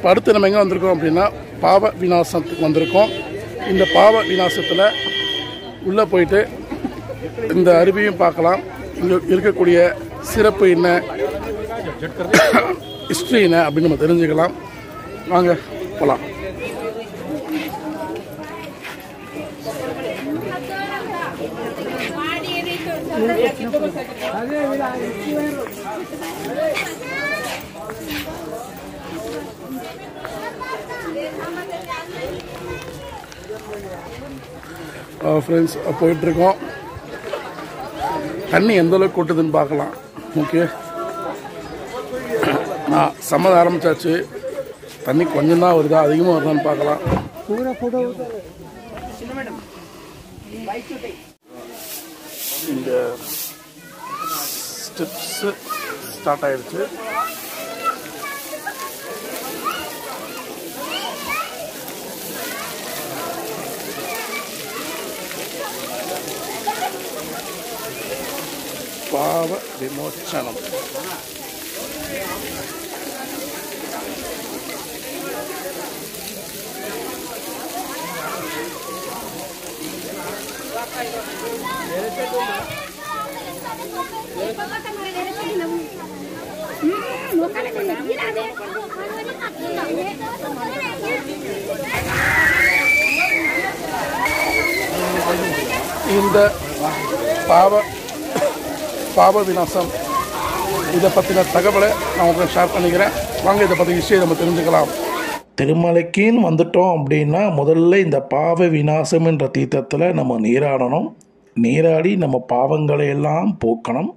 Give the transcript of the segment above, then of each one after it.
இப்போ அடுத்து நம்ம எங்கே வந்திருக்கோம் அப்படின்னா பாவ விநாசத்துக்கு வந்திருக்கோம். இந்த பாவ விநாசத்தில் உள்ளே போயிட்டு இந்த அருவியும் பார்க்கலாம். இங்கே இருக்கக்கூடிய சிறப்பு என்ன, ஹிஸ்ட்ரி என்ன அப்படின்னு நம்ம தெரிஞ்சுக்கலாம். வாங்க போகலாம். ஃப்ரெண்ட்ஸ் போயிட்டுருக்கோம். தண்ணி எந்த அளவுக்கு கொட்டுதுன்னு பார்க்கலாம். ஓகே, சம்மத ஆரம்பிச்சாச்சு. தண்ணி கொஞ்சம் தான் வருதா அதிகமாக வருதான்னு பார்க்கலாம். இந்த ஸ்டெப்ஸு ஸ்டார்ட் ஆயிடுச்சு. பாவ விமோச்சனம். இந்த பாவ விநாசம் இதை பற்றின தகவலை நான் உங்களுக்கு ஷேர் பண்ணிக்கிறேன். வாங்க இதை பற்றி விஷயம் நம்ம தெரிஞ்சுக்கலாம். திருமலைக்குன்னு வந்துட்டோம் அப்படின்னா முதல்ல இந்த பாவ விநாசம் என்ற தீர்த்தத்தில் நம்ம நீராடணும். நீராடி நம்ம பாவங்களை எல்லாம் போக்கணும்.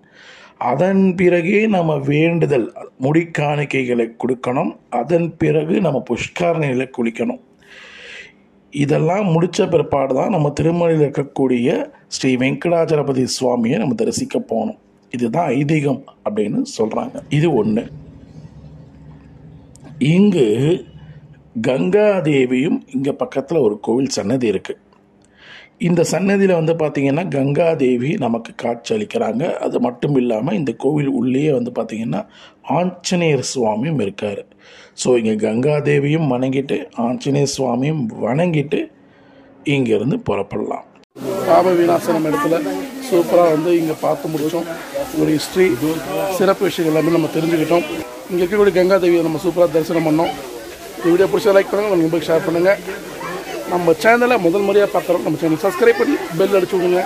அதன் பிறகே நம்ம வேண்டுதல் முடிக்காணிக்கைகளை கொடுக்கணும். அதன் பிறகு நம்ம புஷ்கரணியில் குளிக்கணும். இதெல்லாம் முடித்த பிற்பாடு தான் நம்ம திருமலையில் இருக்கக்கூடிய ஸ்ரீ வெங்கடாச்சலபதி சுவாமியை நம்ம தரிசிக்க போகணும். இதுதான் ஐதீகம் அப்படின்னு சொல்கிறாங்க. இது ஒன்று. இங்கு கங்காதேவியும் இங்கே பக்கத்தில் ஒரு கோவில் சன்னதி இருக்குது. இந்த சன்னதியில் வந்து பார்த்திங்கன்னா கங்காதேவி நமக்கு காட்சி அளிக்கிறாங்க. அது மட்டும் இல்லாமல் இந்த கோவில் உள்ளே வந்து பார்த்திங்கன்னா ஆஞ்சநேயர் சுவாமியும் இருக்கார். ஸோ இங்கே கங்காதேவியும் வணங்கிட்டு ஆஞ்சநேயர் சுவாமியும் வணங்கிட்டு இங்கேருந்து புறப்படலாம். பாவ விநாசனம் இடத்துல சூப்பராக வந்து இங்கே பார்த்து முடித்தோம். ஒரு ஹிஸ்ட்ரி சிறப்பு விஷயங்கள் எல்லாமே நம்ம தெரிஞ்சுக்கிட்டோம். இங்கே இருக்கக்கூடிய கங்காதேவியை நம்ம சூப்பராக தரிசனம் பண்ணோம். இந்த வீடியோ பிடிச்சா லைக் பண்ணுங்கள், உங்கள் நம்பருக்கு ஷேர் பண்ணுங்கள். நம்ம சேனலை முதல் முறையாக பார்க்குறோம், நம்ம சேனல் சப்ஸ்கிரைப் பண்ணி பெல் அடிச்சு விடுங்க.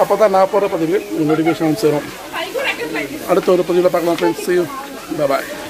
அப்போ தான் நான் போகிற பதிவுகள் நோட்டிஃபிகேஷன் சேரும். அடுத்த ஒரு பதிவில் பார்க்கலாம் friends. See you. Bye bye.